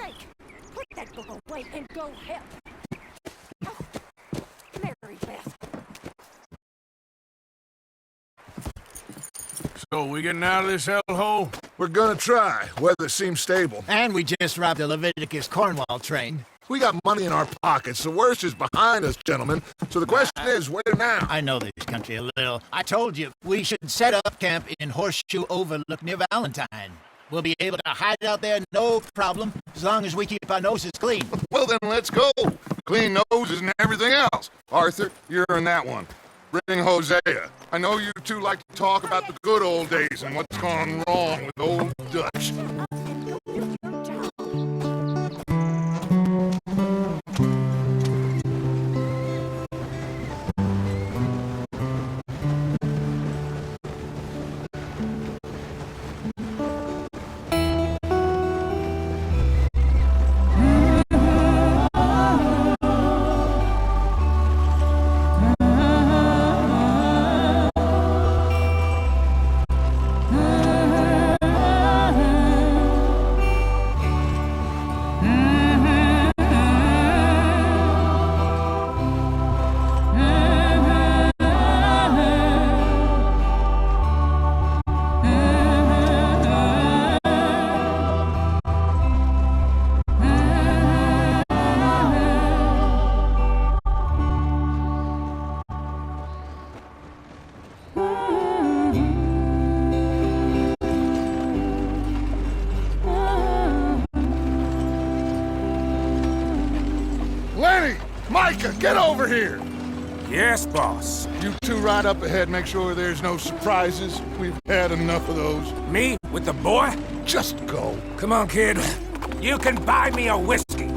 sake! Put that book away and go help! Oh, Mary Beth. So, we getting out of this hellhole? We're gonna try. Weather seems stable. And we just robbed a Leviticus Cornwall train. We got money in our pockets. The worst is behind us, gentlemen. So the question is, where now? I know this country a little. I told you, we should set up camp in Horseshoe Overlook near Valentine. We'll be able to hide out there, no problem, as long as we keep our noses clean. Well, then let's go. Clean noses and everything else. Arthur, you're in that one. Bring Hosea. I know you two like to talk about the good old days and what's gone wrong with old Dutch. Micah, get over here! Yes, boss. You two ride up ahead, make sure there's no surprises. We've had enough of those. Me? With the boy? Just go. Come on, kid. You can buy me a whiskey.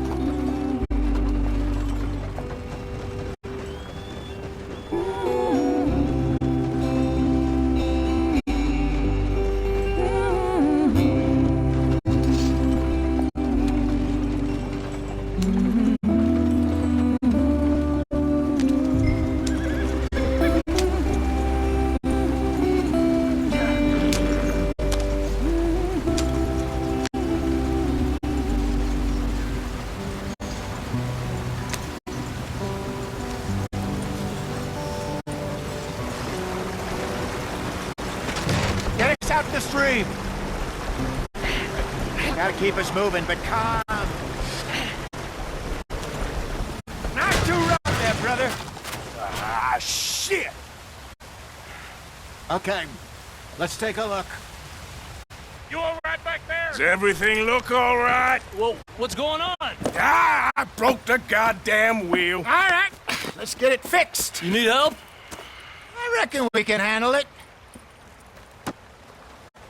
Out the stream. Gotta keep us moving, but calm. Not too rough there, brother. Ah, shit! Okay, let's take a look. You all right back there? Does everything look all right? Well, what's going on? Ah, I broke the goddamn wheel. All right, let's get it fixed. You need help? I reckon we can handle it.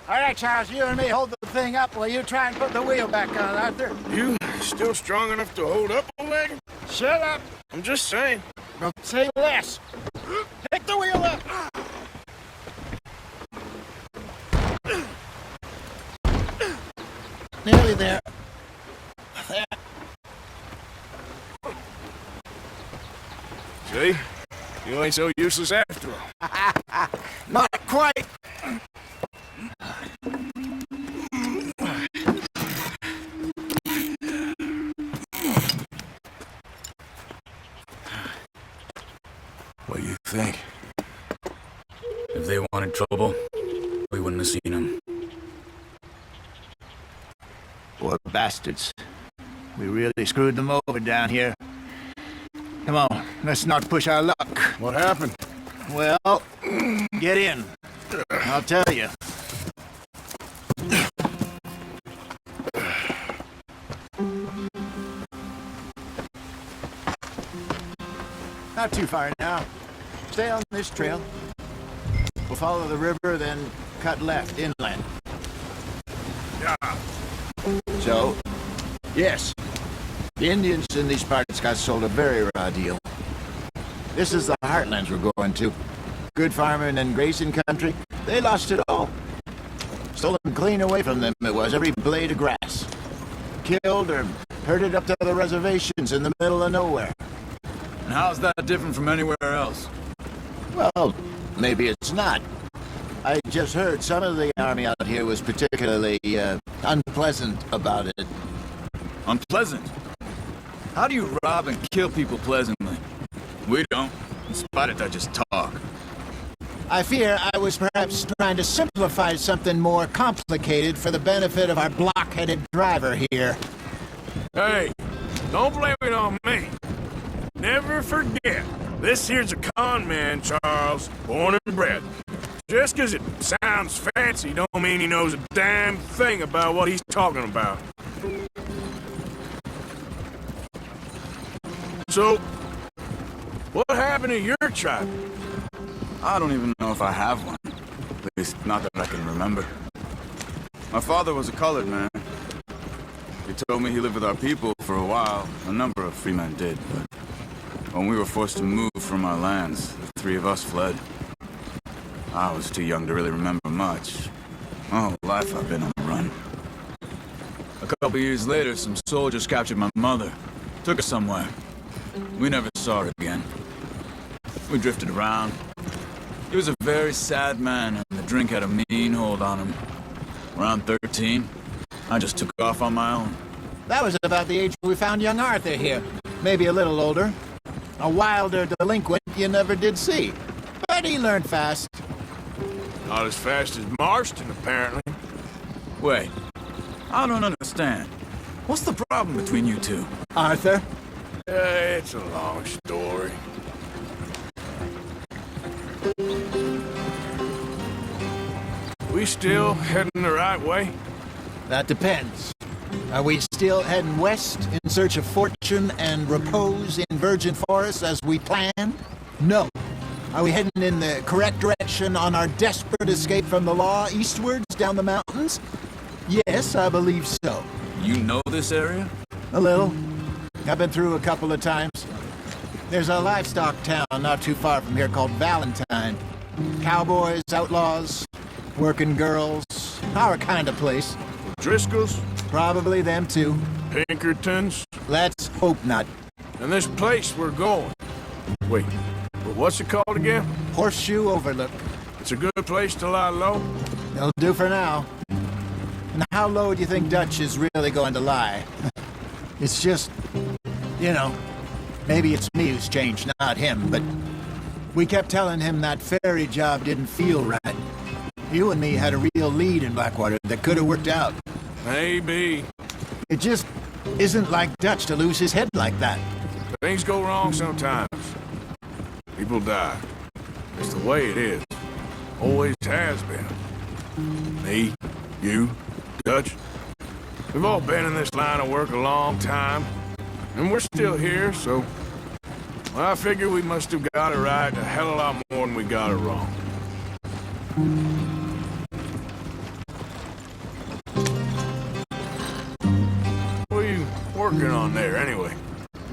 All right, Charles, you and me hold the thing up while you try and put the wheel back on, Arthur. You still strong enough to hold up a wagon? Shut up. I'm just saying. Don't say less. Pick the wheel up. Nearly there. There. See? You ain't so useless after all. Not quite. What do you think? If they wanted trouble, we wouldn't have seen them. Poor bastards. We really screwed them over down here. Come on, let's not push our luck. What happened? Well, get in. I'll tell you. Not too far now. Stay on this trail. We'll follow the river, then cut left inland. Yeah. So, yes, the Indians in these parts got sold a very raw deal. This is the heartlands we're going to. Good farming and grazing country. They lost it all. Stolen clean away from them it was, every blade of grass. Killed or herded up to the reservations in the middle of nowhere. And how's that different from anywhere else? Well, maybe it's not. I just heard some of the army out here was particularly unpleasant about it. Unpleasant? How do you rob and kill people pleasantly? We don't, in spite of Dutch's talk. I fear I was perhaps trying to simplify something more complicated for the benefit of our block-headed driver here. Hey, don't blame it on me. Never forget, this here's a con man, Charles, born and bred. Just 'cause it sounds fancy don't mean he knows a damn thing about what he's talking about. So, what happened to your tribe? I don't even know if I have one. At least, not that I can remember. My father was a colored man. He told me he lived with our people for a while. A number of free men did, but when we were forced to move from our lands, the three of us fled. I was too young to really remember much. My whole life I've been on the run. A couple years later, some soldiers captured my mother. Took her somewhere. We never saw her again. We drifted around. He was a very sad man, and the drink had a mean hold on him. Around 13, I just took off on my own. That was about the age we found young Arthur here. Maybe a little older. A wilder delinquent you never did see. But he learned fast. Not as fast as Marston, apparently. Wait, I don't understand. What's the problem between you two? Arthur? It's a long story. We still heading the right way? That depends. Are we still heading west in search of fortune and repose in virgin forests as we planned? No. Are we heading in the correct direction on our desperate escape from the law eastwards down the mountains? Yes, I believe so. You know this area? A little. I've been through a couple of times. There's a livestock town not too far from here called Valentine. Cowboys, outlaws, working girls, our kind of place. Driscoll's? Probably them too. Pinkertons? Let's hope not. And this place we're going. Wait, but what's it called again? Horseshoe Overlook. It's a good place to lie low? They'll do for now. And how low do you think Dutch is really going to lie? It's just, you know, maybe it's me who's changed, not him, but we kept telling him that ferry job didn't feel right. You and me had a real lead in Blackwater that could have worked out. Maybe. It just isn't like Dutch to lose his head like that. Things go wrong sometimes. People die. It's the way it is. Always has been. Me, you, Dutch. We've all been in this line of work a long time. And we're still here, so... Well, I figure we must have got it right a hell of a lot more than we got it wrong. What are you working on there, anyway?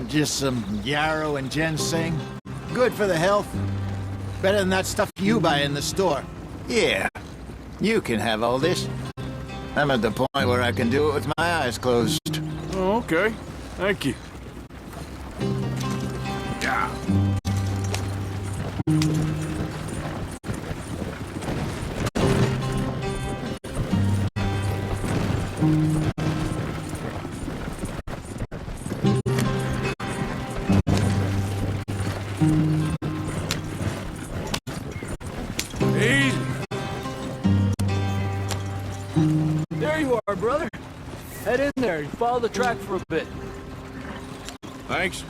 Just some yarrow and ginseng. Good for the health. Better than that stuff you buy in the store. Yeah, you can have all this. I'm at the point where I can do it with my eyes closed. Oh, okay. Thank you. Yeah. Easy. There you are, brother. Head in there and follow the track for a bit. Thanks.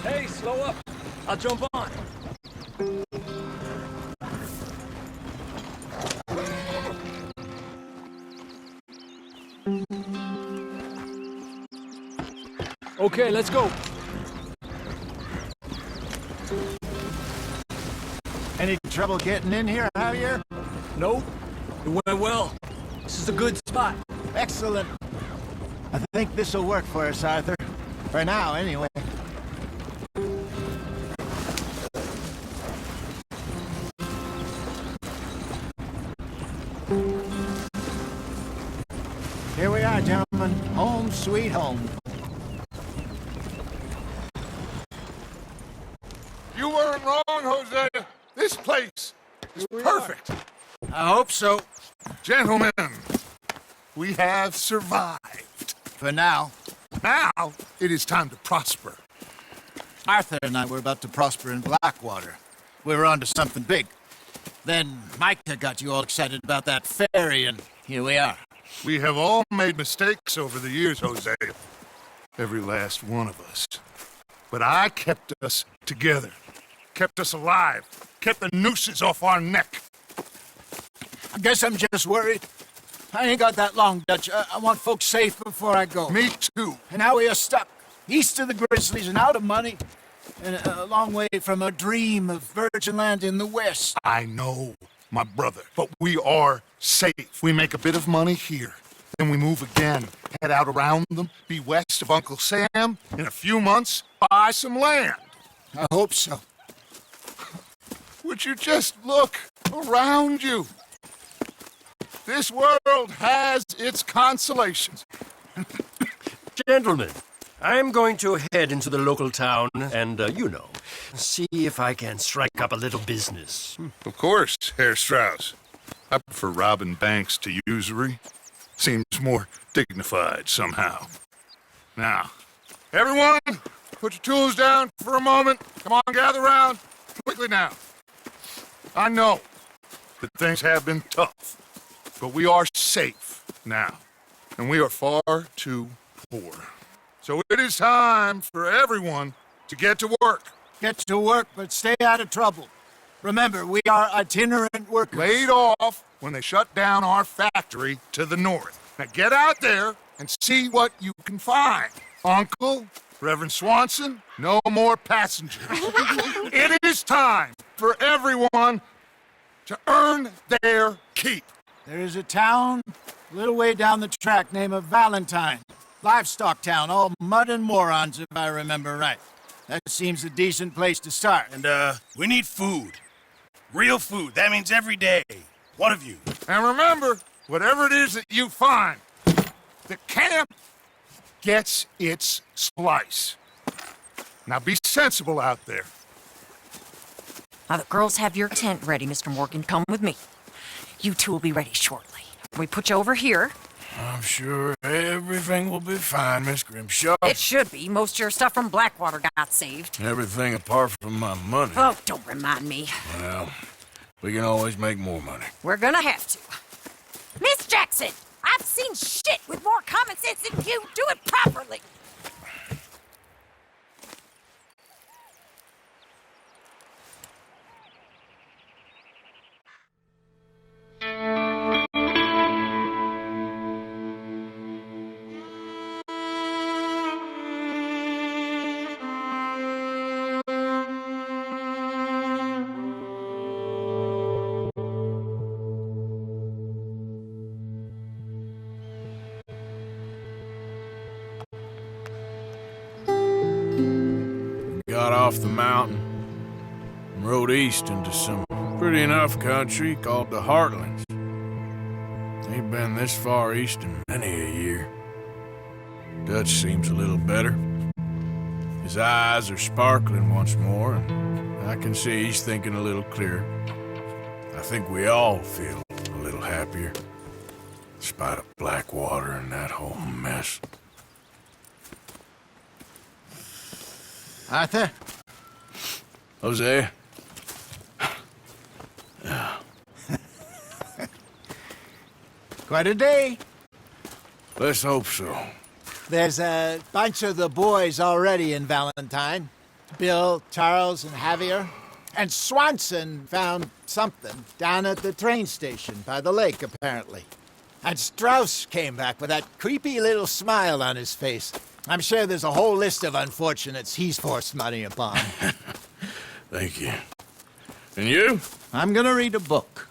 Hey, slow up. I'll jump on. Okay, let's go. Any trouble getting in here, Javier? Nope. It went well. This is a good spot. Excellent. I think this'll work for us, Arthur. For now, anyway. Here we are, gentlemen. Home sweet home. You weren't wrong, Hosea. This place is perfect. I hope so. Gentlemen, we have survived. For now. Now, it is time to prosper. Arthur and I were about to prosper in Blackwater. We were on to something big. Then Micah got you all excited about that ferry, and here we are. We have all made mistakes over the years, Hosea. Every last one of us. But I kept us together. Kept us alive. Kept the nooses off our neck. I guess I'm just worried. I ain't got that long, Dutch. I want folks safe before I go. Me too. And now we are stuck. East of the Grizzlies and out of money. And a long way from a dream of virgin land in the west. I know, my brother, but we are safe. We make a bit of money here. Then we move again, head out around them, be west of Uncle Sam. In a few months, buy some land. I hope so. Would you just look around you? This world has its consolations. Gentlemen, I'm going to head into the local town and, see if I can strike up a little business. Of course, Herr Strauss. I prefer robbing banks to usury. Seems more dignified somehow. Now, everyone, put your tools down for a moment. Come on, gather round. Quickly now. I know that things have been tough, but we are safe now, and we are far too poor. So it is time for everyone to get to work. Get to work, but stay out of trouble. Remember, we are itinerant workers. Laid off when they shut down our factory to the north. Now get out there and see what you can find. Uncle, Reverend Swanson, no more passengers. It is time for everyone to earn their keep. There is a town a little way down the track named Valentine. Livestock town, all mud and morons, if I remember right. That seems a decent place to start. And, we need food. Real food. That means every day. One of you. And remember, whatever it is that you find, the camp gets its slice. Now be sensible out there. Now, the girls have your tent ready, Mr. Morgan. Come with me. You two will be ready shortly. We put you over here. I'm sure everything will be fine, Miss Grimshaw. It should be. Most of your stuff from Blackwater got saved. Everything apart from my money. Oh, don't remind me. Well, we can always make more money. We're gonna have to. Miss Jackson, I've seen shit with more common sense than you. Do it properly. Got off the mountain and rode east into some pretty enough country called the Heartlands. Ain't been this far east in many a year. Dutch seems a little better. His eyes are sparkling once more, and I can see he's thinking a little clearer. I think we all feel a little happier, in spite of Blackwater and that whole mess. Arthur? Hosea? Quite a day. Let's hope so. There's a bunch of the boys already in Valentine. Bill, Charles, and Javier. And Swanson found something down at the train station by the lake, apparently. And Strauss came back with that creepy little smile on his face. I'm sure there's a whole list of unfortunates he's forced money upon. Thank you. And you? I'm gonna read a book.